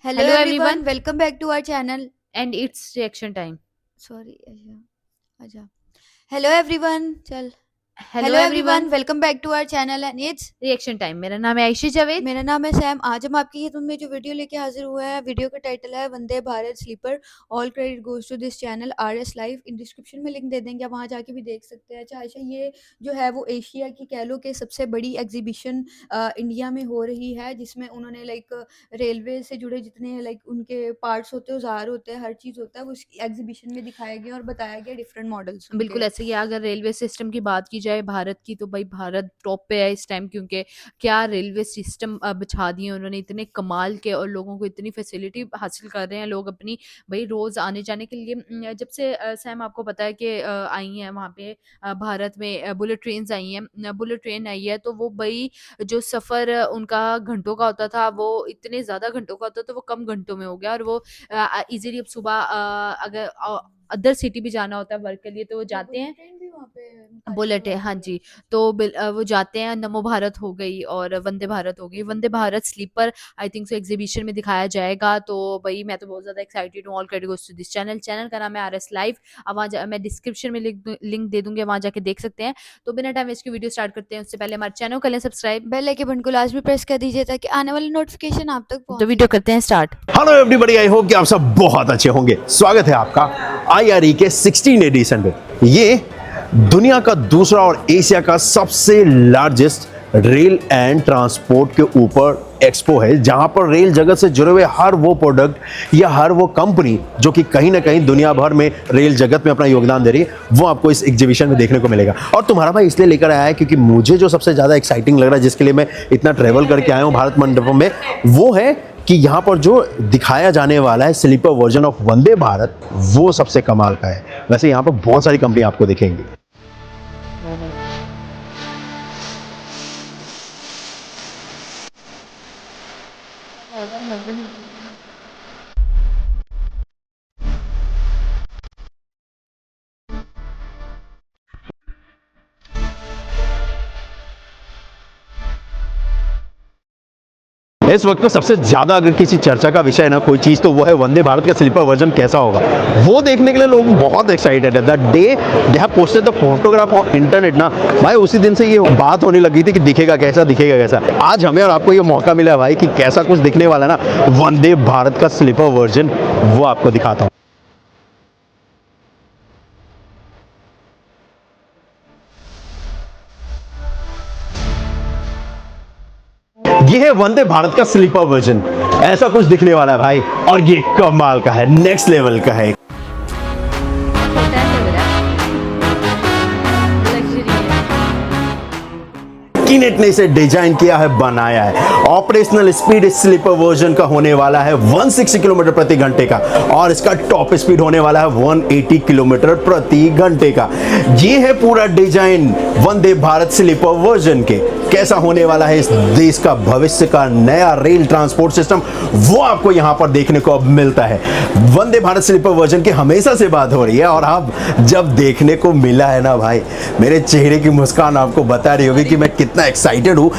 Hello Hello everyone, everyone, welcome back to our channel. and it's reaction time. Sorry, aja. Hello everyone, chal. Hello Hello everyone, everyone, welcome back to our channel and it's reaction time. मेरा नाम है आयशी जावेद। मेरा नाम है Sam. आज हम आपकी खिदमत में जो वीडियो लेके हाजिर हुए हैं, वीडियो का टाइटल है Vande Bharat sleeper. All credit goes to this channel RS live. In description में लिंक दे देंगे, आप वहाँ जाके भी देख सकते हैं। अच्छा आयशा, ये जो है वो एशिया की कह लो कि सबसे बड़ी एग्जीबिशन इंडिया में हो रही है, जिसमें उन्होंने लाइक रेलवे से जुड़े जितने लाइक उनके पार्ट्स होते हैं, औजार होते हैं, हर चीज़ होता है, वो एग्जीबिशन में दिखाया गया और बताया गया डिफरेंट मॉडल्स बिल्कुल उनके। ऐसे ही है। अगर रेलवे सिस्टम की बात की जाए भारत की, तो भाई भारत टॉप पे है इस टाइम, क्योंकि क्या रेलवे सिस्टम बिछा दिए उन्होंने, इतने कमाल के, और लोगों को इतनी फैसिलिटी हासिल कर रहे हैं लोग अपनी भाई रोज़ आने जाने के लिए। जब से सैम आपको पता है कि आई हैं वहाँ पे भारत में बुलेट ट्रेन्स आई हैं, बुलेट ट्रेन आई है, तो वो भाई जो सफ़र उनका घंटों का होता था, वो इतने ज़्यादा घंटों का होता था, वो कम घंटों में हो गया। और वो ईज़िली अब सुबह अगर अदर सिटी भी जाना होता है वर्क के लिए, तो वो अच्छा, जाते बुलेट हैं। ट्रेन भी वहाँ पे मुतारिफ बुलेट है, हाँ करवाती है। जी। तो वो जाते हैं, नमो भारत हो गई और वंदे भारत हो गई। Vande Bharat sleeper I think so exhibition में दिखाया जाएगा, तो भाई मैं तो बहुत ज़्यादा एक्साइटेड हूँ। All credit goes to this channel. Channel का नाम है RS लाइव। अब मैं डिस्क्रिप्शन में लिंक दे दूंगी, वहाँ जाके देख सकते हैं। तो बिना टाइम वेस्ट की वीडियो स्टार्ट करते हैं। उससे पहले हमारे चैनल को करें सब्सक्राइब। बेल आइकन बटन को लाजमी प्रेस कर दीजिए ताकि आने वाली नोटिफिकेशन आप तक तो पहुंचे। वीडियो करते हैं start. Hello everybody, I hope कि आप सब बहुत अच्छे होंगे। स्वागत है आपका IRE के 16 एडिशन में। ये दुनिया का दूसरा और एशिया का सबसे लार्जेस्ट रेल एंड ट्रांसपोर्ट के ऊपर एक्सपो है, जहां पर रेल जगत से जुड़े हुए हर वो प्रोडक्ट या हर वो कंपनी जो कि कहीं ना कहीं दुनिया भर में रेल जगत में अपना योगदान दे रही है, वो आपको इस एग्जीबिशन में देखने को मिलेगा। और तुम्हारा भाई इसलिए लेकर आया है क्योंकि मुझे जो सबसे ज़्यादा एक्साइटिंग लग रहा है, जिसके लिए मैं इतना ट्रेवल करके आया हूँ भारत मंडपम में, वो है कि यहाँ पर जो दिखाया जाने वाला है sleeper version of Vande Bharat, वो सबसे कमाल का है। वैसे यहाँ पर बहुत सारी कंपनी आपको दिखेंगी। इस वक्त तो सबसे ज्यादा अगर किसी चर्चा का विषय है ना कोई चीज, तो वो है वंदे भारत का स्लीपर वर्जन कैसा होगा। वो देखने के लिए लोग बहुत एक्साइटेड है। The day they have posted the photograph on internet ना भाई, उसी दिन से ये बात होने लगी थी कि दिखेगा कैसा, दिखेगा कैसा। आज हमें और आपको ये मौका मिला है भाई कि कैसा कुछ दिखने वाला है ना वंदे भारत का स्लीपर वर्जन, वो आपको दिखाता हूँ। ये है वंदे भारत का स्लीपर वर्जन। ऐसा कुछ दिखने वाला है भाई, और ये कमाल का है, नेक्स्ट लेवल का है। किनेट ने इसे डिजाइन किया है, बनाया है। ऑपरेशनल स्पीड इस स्लीपर वर्जन का होने वाला है 160 किलोमीटर प्रति घंटे का, और इसका टॉप स्पीड होने वाला है 180 किलोमीटर प्रति घंटे का। ये है पूरा डिजाइन वंदे भारत स्लीपर वर्जन के। कैसा होने वाला है इस देश का भविष्य का नया रेल ट्रांसपोर्ट सिस्टम, वो आपको यहां पर देखने को अब मिलता है। वंदे भारत स्लीपर वर्जन की हमेशा से बात हो रही है, और अब जब देखने को मिला है ना भाई, मेरे चेहरे की मुस्कान आपको बता रही होगी कि मैं कितना एक्साइटेड हूं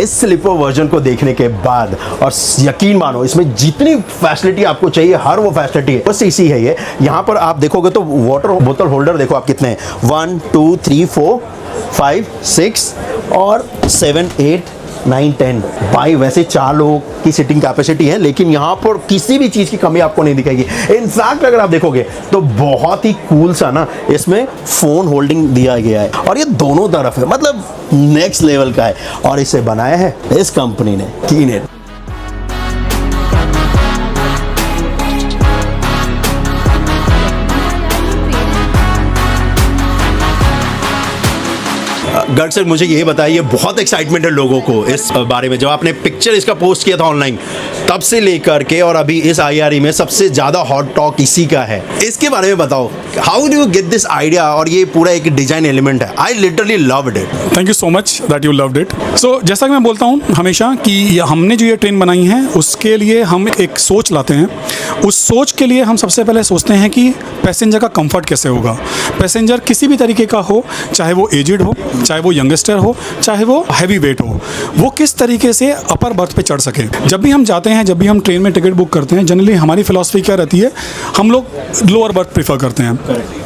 इस स्लीपर वर्जन को देखने के बाद। और यकीन मानो, इसमें जितनी फैसिलिटी आपको चाहिए, हर वो फैसिलिटी है। बस इसी है ये। यहां पर आप देखोगे तो वाटर बोतल होल्डर देखो आप कितने हैं, 1 2 3 4 5 6 और 7 8 9 10 भाई। वैसे 4 लोगों की सीटिंग कैपेसिटी है, लेकिन यहाँ पर किसी भी चीज़ की कमी आपको नहीं दिखेगी। इनफैक्ट अगर आप देखोगे तो बहुत ही कूल सा ना इसमें फोन होल्डिंग दिया गया है, और ये दोनों तरफ है, मतलब नेक्स्ट लेवल का है। और इसे बनाया है इस कंपनी ने, कीनेट। गर्ग सर, मुझे ये बताइए, बहुत एक्साइटमेंट है लोगों को इस बारे में। जब आपने पिक्चर इसका पोस्ट किया था ऑनलाइन, तब से लेकर के और अभी इस IRE में सबसे ज्यादा हॉट टॉक इसी का है। इसके बारे में बताओ, how do you get this idea? और ये पूरा एक डिजाइन एलिमेंट है, I literally loved it. Thank you so much that you loved it. So जैसा कि मैं बोलता हूँ हमेशा कि हमने जो ये ट्रेन बनाई है, उसके लिए हम एक सोच लाते हैं। उस सोच के लिए हम सबसे पहले सोचते हैं कि पैसेंजर का कंफर्ट कैसे होगा। पैसेंजर किसी भी तरीके का हो, चाहे वो एजिड हो, चाहे वो यंगस्टर हो, चाहे वो हैवी वेट हो, वो किस तरीके से अपर बर्थ पे चढ़ सके। जब भी हम जाते हैं, जब भी हम ट्रेन में टिकट बुक करते हैं, जनरली हमारी फिलॉसफी क्या रहती है, हम लोग लोअर बर्थ प्रीफर करते हैं,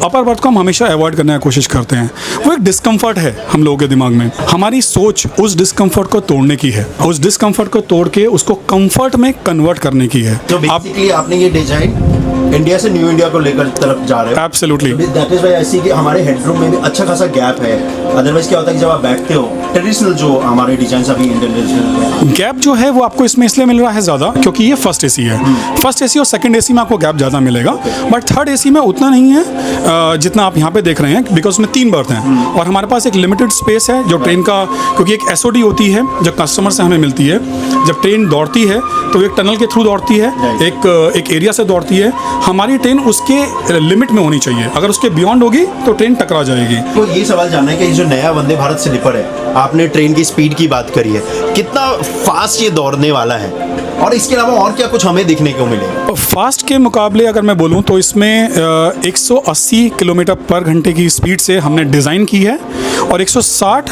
अपर बर्थ को हम हमेशा अवॉइड करने की कोशिश करते हैं। वो एक डिस्कम्फर्ट है हम लोगों के दिमाग में। हमारी सोच उस डिस्कम्फर्ट को तोड़ने की है, उस डिस्कम्फर्ट को तोड़ के उसको कंफर्ट में कन्वर्ट करने की है। तो बेसिकली आपने ये डिजाइन इंडिया से न्यू इंडिया को लेकर तरफ जा रहे हो। Absolutely. That is why I see कि हमारे हेडरूम में भी अच्छा खासा गैप है। अदरवाइज क्या होता है कि जब आप बैठते हो, ट्रेडिशनल जो हमारे डिजाइन अभी इंडियन गैप जो है वो आपको इसमें इसलिए मिल रहा है ज़्यादा क्योंकि ये फर्स्ट एसी है। फर्स्ट एसी और सेकंड एसी में आपको गैप ज़्यादा मिलेगा, बट थर्ड एसी में उतना नहीं है जितना आप यहाँ पे देख रहे हैं, बिकॉज उसमें 3 बर्थ हैं और हमारे पास एक लिमिटेड स्पेस है जो ट्रेन का, क्योंकि एक एसओडी होती है जो कस्टमर से हमें मिलती है। जब ट्रेन दौड़ती है तो एक टनल के थ्रू दौड़ती है, एक एरिया से दौड़ती है। हमारी ट्रेन उसके लिमिट में होनी चाहिए, अगर उसके बियॉन्ड होगी तो ट्रेन टकरा जाएगी। तो ये सवाल जानना है कि जो नया वंदे भारत स्लीपर है, आपने ट्रेन की स्पीड की बात करी है, कितना फास्ट ये दौड़ने वाला है और इसके अलावा और क्या कुछ हमें देखने को मिलेगा? फास्ट के मुकाबले अगर मैं बोलूं तो इसमें 180 किलोमीटर पर घंटे की स्पीड से हमने डिज़ाइन की है और 160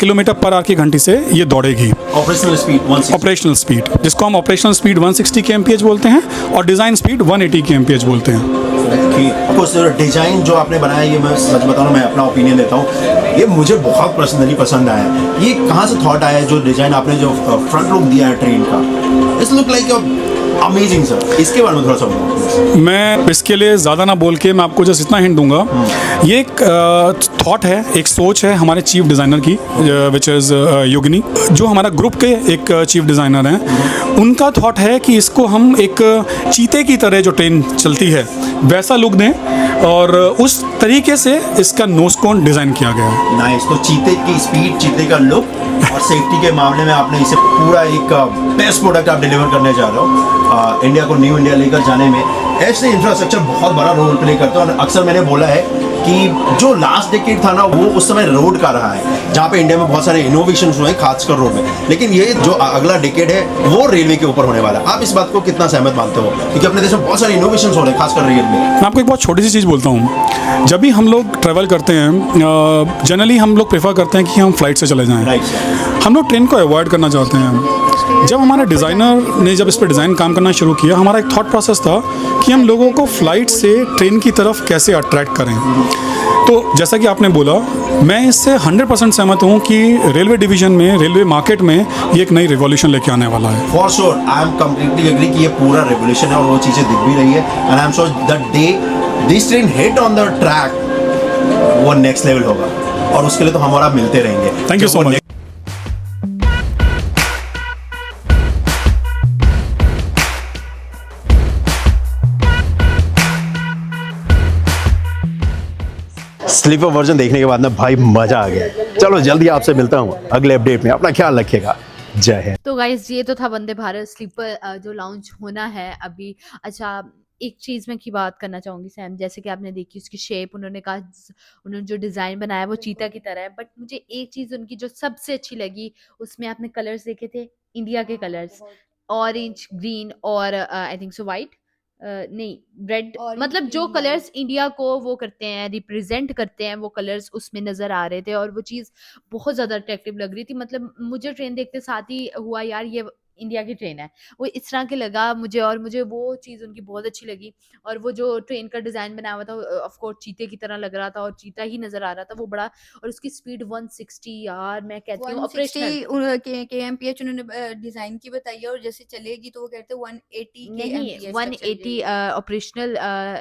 किलोमीटर पर आवर की घंटे से ये दौड़ेगी। ऑपरेशनल स्पीड 160, ऑपरेशनल स्पीड, जिसको हम ऑपरेशनल स्पीड 160 kmph बोलते हैं और डिज़ाइन स्पीड 180 kmph बोलते हैं। कुछ डिजाइन जो आपने बनाया, ये मैं सच बताऊं, मैं अपना ओपिनियन देता हूँ, ये मुझे बहुत पर्सनली पसंद आया। ये कहाँ से थॉट आया है, जो डिजाइन आपने जो फ्रंट लुक दिया है ट्रेन का, it's look like amazing sir. इसके बारे में थोड़ा सा बताओ। मैं इसके लिए ज़्यादा ना बोल के मैं आपको जस्ट इतना हिंट दूंगा, ये एक थॉट है, एक सोच है हमारे चीफ डिज़ाइनर की, विच इज़ योगिनी, जो हमारा ग्रुप के एक चीफ डिज़ाइनर हैं। उनका थॉट है कि इसको हम एक चीते की तरह जो ट्रेन चलती है वैसा लुक दें और उस तरीके से इसका नोज कोन डिज़ाइन किया गया है। नाइस। तो चीते की स्पीड, चीते का लुक और सेफ्टी के मामले में आपने इसे पूरा एक बेस्ट प्रोडक्ट आप डिलीवर करने जा रहे हो इंडिया को न्यू इंडिया लेकर जाने में। ऐसे इंफ्रास्ट्रक्चर बहुत बड़ा रोल प्ले करता है और अक्सर मैंने बोला है कि जो लास्ट डेकेड था ना, वो उस समय रोड का रहा है, जहाँ पे इंडिया में बहुत सारे इनोवेशन हुए हैं, खासकर रोड में। लेकिन ये जो अगला डेकेड है वो रेलवे के ऊपर होने वाला है। आप इस बात को कितना सहमत मानते हो? क्योंकि अपने देश में बहुत सारे इनोवेशन हो रहे हैं, खासकर रेल में। मैं आपको एक बहुत छोटी सी चीज़ बोलता हूँ। जब भी हम लोग ट्रैवल करते हैं, जनरली हम लोग प्रेफर करते हैं कि हम फ्लाइट से चले जाएं। हम लोग ट्रेन को अवॉइड करना चाहते हैं। जब हमारे डिज़ाइनर ने जब इस पर डिज़ाइन काम करना शुरू किया, हमारा एक थॉट प्रोसेस था कि हम लोगों को फ्लाइट से ट्रेन की तरफ कैसे अट्रैक्ट करें। तो जैसा कि आपने बोला, मैं इससे 100% सहमत हूँ कि रेलवे डिवीज़न में, रेलवे मार्केट में ये एक नई रिवॉल्यूशन लेके आने वाला है। For sure, I am completely agree कि ये पूरा रेवोल्यूशन है और वो चीज़ें दिख भी रही है। And I am sure that day this train hit on the track, वो नेक्स्ट लेवल होगा और उसके लिए तो हमारा मिलते रहेंगे। Thank you so much. Sleeper version देखने के बाद ना भाई मजा आ गया। चलो जल्दी आपसे मिलता हूँ अगले अपडेट में। अपना ख्याल रखिएगा। जय हिंद। तो गाइस, ये तो था वंदे भारत स्लीपर जो लॉन्च होना है अभी। अच्छा, एक चीज़ मैं की बात करना चाहूँगी सैम, जैसे कि आपने देखी उसकी शेप, उन्होंने कहा उन्होंने जो डिज़ाइन बनाया वो चीता की तरह है, बट मुझे एक चीज़ उनकी जो सबसे अच्छी लगी, उसमें आपने कलर्स देखे थे, इंडिया के कलर्स, ऑरेंज, ग्रीन और आई थिंक सो वाइट, नहीं रेड, मतलब जो कलर्स इंडिया को वो करते हैं, रिप्रेजेंट करते हैं, वो कलर्स उसमें नज़र आ रहे थे और वो चीज़ बहुत ज़्यादा अट्रैक्टिव लग रही थी। मतलब मुझे ट्रेन देखते साथ ही हुआ यार ये इंडिया की ट्रेन है, वो इस तरह के लगा मुझे, और मुझे वो चीज़ उनकी बहुत अच्छी लगी। और वो जो ट्रेन का डिज़ाइन बनाया हुआ था, ऑफ कोर्स चीते की तरह लग रहा था और चीता ही नज़र आ रहा था वो बड़ा। और उसकी स्पीड 160, यार मैं कहती हूँ ऑपरेशनल kmph उन्होंने डिजाइन की बताई है, और जैसे चलेगी तो वो कहते हैं 180 नहीं, kmph 180 ऑपरेशनल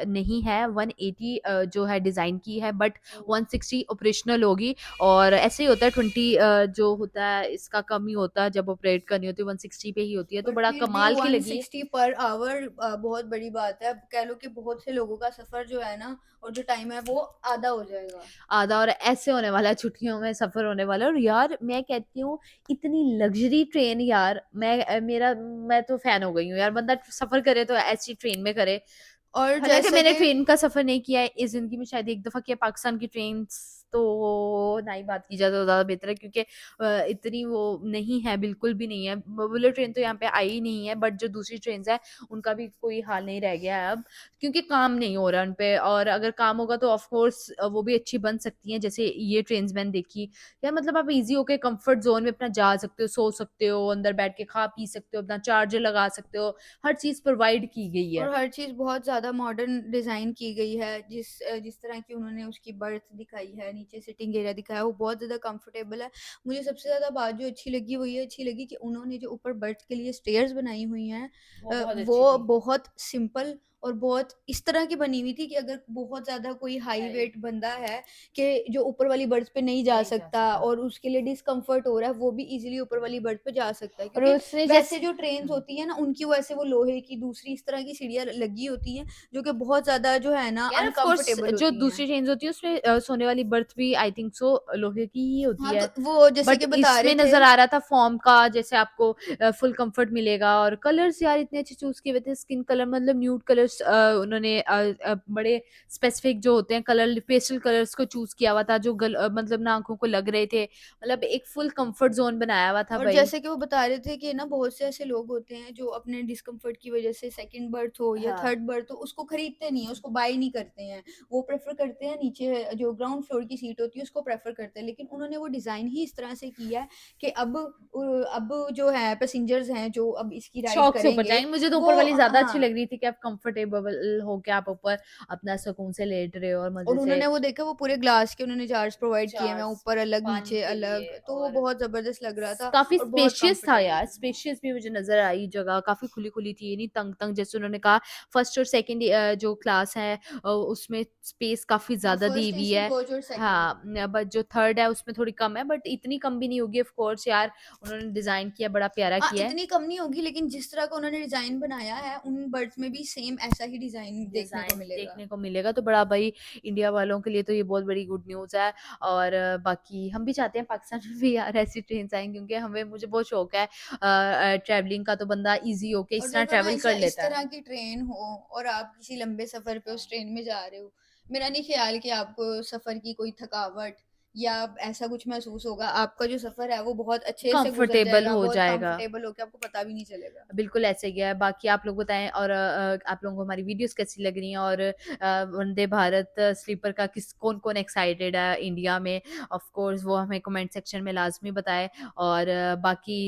नहीं है, 180 जो है डिज़ाइन की है, बट 160 ऑपरेशनल होगी। और ऐसे ही होता है, 20 जो होता है इसका कम ही होता है, जब ऑपरेट करनी होती है 160 पे ही होती है, तो बड़ा कमाल की लगी। 160 पर आवर बहुत बड़ी बात है। अब कह लो कि बहुत से लोगों का सफर जो है ना, और जो टाइम है वो आधा हो जाएगा, आधा। और ऐसे होने वाला है, छुट्टियों में सफर होने वाला है। और यार मैं कहती हूँ इतनी लग्जरी ट्रेन, यार मैं तो फैन हो गई हूँ यार। बंदा सफर करे तो ऐसी ट्रेन में करे। और हालांकि जैसे मैंने कि ट्रेन का सफर नहीं किया है इस जिंदगी में, शायद एक दफा किया पाकिस्तान की ट्रेन तो ना ही बात की जाए तो ज़्यादा बेहतर है, क्योंकि इतनी वो नहीं है, बिल्कुल भी नहीं है। बुलेट ट्रेन तो यहाँ पे आई ही नहीं है, बट जो दूसरी ट्रेन्स हैं उनका भी कोई हाल नहीं रह गया है अब, क्योंकि काम नहीं हो रहा उन पे। और अगर काम होगा तो ऑफ कोर्स वो भी अच्छी बन सकती हैं, जैसे ये ट्रेन्स मैंने देखी यार, मतलब आप इजी होके कंफर्ट जोन में अपना जा सकते हो, सो सकते हो, अंदर बैठ के खा पी सकते हो, अपना चार्जर लगा सकते हो, हर चीज़ प्रोवाइड की गई है। और हर चीज़ बहुत ज़्यादा मॉडर्न डिज़ाइन की गई है। जिस तरह की उन्होंने उसकी बर्थ दिखाई है, नीचे सिटिंग एरिया दिखाया है, वो बहुत ज़्यादा कंफर्टेबल है। मुझे सबसे ज़्यादा बात जो अच्छी लगी वो ये अच्छी लगी कि उन्होंने जो ऊपर बर्थ के लिए स्टेयर्स बनाई हुई हैं वो बहुत अच्छी वो थी। बहुत सिंपल और बहुत इस तरह की बनी हुई थी कि अगर बहुत ज़्यादा कोई हाई राइट। वेट बंदा है कि जो ऊपर वाली बर्थ पे नहीं जा नहीं जा सकता सकता। और उसके लिए डिस्कम्फर्ट हो रहा है, वो भी ईज़िली ऊपर वाली बर्थ पे जा सकता है। और क्योंकि उसने वैसे जैसे जो ट्रेन्स होती है ना, उनकी वैसे वो लोहे की दूसरी इस तरह की सीढ़ियाँ लगी होती हैं, जो कि बहुत ज़्यादा जो है ना यार ऑफ कोर्स अनकंफर्टेबल जो होती हैं। दूसरी ट्रेन्स होती है उसमें सोने वाली बर्थ भी आई थिंक सो लोहे की ही होती हाँ, है। तो वो जैसे बट कि बता इसमें रहे थे। नज़र आ रहा था फ़ॉर्म का, जैसे आपको फुल कंफर्ट मिलेगा। और कलर्स यार इतने अच्छे चूज़ किए हुए थे, स्किन कलर मतलब न्यूड कलर्स उन्होंने बड़े स्पेसिफिक जो होते हैं कलर, पेस्टल कलर्स को चूज़ किया हुआ था, जो मतलब ना आँखों को लग रहे थे। मतलब एक फुल कंफर्ट ज़ोन बनाया हुआ था और भई। जैसे कि वो बता रहे थे कि ना बहुत से ऐसे लोग होते हैं जो अपने डिस्कम्फर्ट की वजह से सेकंड बर्थ हो या हाँ। थर्ड बर्थ हो उसको खरीदते नहीं है, उसको बाय नहीं करते हैं। वो प्रेफर करते हैं नीचे जो ग्राउंड फ्लोर की सीट होती है उसको प्रेफर करते हैं। लेकिन उन्होंने वो डिज़ाइन ही इस तरह से किया है कि अब जो है पैसेंजर्स हैं जो अब इसकी राइड शौक से ऊपर करेंगे जाएँगे। मुझे तो ऊपर वो वाली ज़्यादा अच्छी हाँ। लग रही थी कि आप कंफर्टेबल हो के आप ऊपर अपना सुकून से लेट रहे हो और मज़े और से उन्होंने वो देखा वो पूरे ग्लास के उन्होंने जार्स प्रोवाइड किए हुए हैं, चार्स ऊपर अलग, पानी नीचे के अलग, लिए। तो वो और बहुत ज़बरदस्त लग रहा था काफ़ी और बहुत स्पेशियस था कंफर्टेबल यार, था। स्पेशियस भी मुझे नज़र आई जगह, काफ़ी खुली-खुली थी, ये नहीं तंग-तंग जैसे उन्होंने कहा। फर्स्ट और सेकंड जो क्लास है उसमें स्पेस काफ़ी हाँ, ज़्यादा दी फर्स्ट हुई एसी है। कोच और सेकंड हाँ, बट जो थर्ड है उसमें थोड़ी कम है, बट इतनी कम भी नहीं होगी ऑफ कोर्स यार, उन्होंने डिज़ाइन किया, बड़ा प्यारा हाँ, किया है। इतनी कम नहीं होगी लेकिन जिस तरह का उन्होंने डिज़ाइन बनाया है, उन बर्ड्स में भी सेम ऐसा ही डिज़ाइन देखने को डिज़ाइन मिलेगा। देखने को मिलेगा, तो बड़ा भाई इंडिया वालों के लिए तो ये बहुत बड़ी गुड न्यूज़ है। और बाकी हम भी चाहते हैं पाकिस्तान में भी यार ऐसी ट्रेन्स आएँ, क्योंकि मुझे बहुत शौक है ट्रैवलिंग का, तो बंदा ईज़ी होके और इस तरह जब ना ट्रैवल ऐसा कर इस लेता है। तरह की ट्रेन हो और आप किसी लंबे सफ़र पे उस ट्रेन में जा रहे हो, मेरा नहीं ख़्याल कि आपको सफ़र की कोई थकावट या ऐसा कुछ महसूस होगा। आपका जो सफ़र है वो बहुत अच्छे से गुज़र कंफर्टेबल जाएगा, हो बहुत जाएगा। कंफर्टेबल होके आपको पता भी नहीं चलेगा। बिल्कुल ऐसे ही है। बाकी आप लोग बताएँ, और आप लोगों को हमारी वीडियोज़ कैसी लग रही हैं, और वंदे भारत स्लीपर का कौन-कौन एक्साइटेड है इंडिया में? ऑफ कोर्स वो हमें कमेंट सेक्शन में लाज़मी बताएँ। और बाकी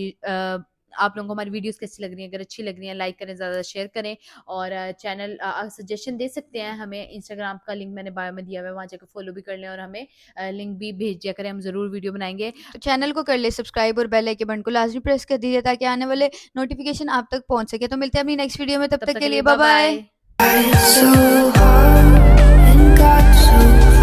आप लोगों को हमारी वीडियोज़ कैसी लग रही हैं? अगर अच्छी लग रही हैं, लाइक करें, ज़्यादा शेयर करें। और चैनल सजेशन दे सकते हैं हमें, इंस्टाग्राम का लिंक मैंने बायो में दिया हुआ है, वहाँ जाकर फॉलो भी कर लें, और हमें लिंक भी भेज दिया करें, हम ज़रूर वीडियो बनाएँगे। तो चैनल को कर ले सब्सक्राइब और बेल आइकन बटन को लाज़मी प्रेस कर दीजिए ताकि आने वाले नोटिफ़िकेशन आप तक पहुँच सके। तो मिलते हैं अपनी नेक्स्ट वीडियो में, तब तब तक तक के के लिए लिए bye bye bye. Bye. So hard and got so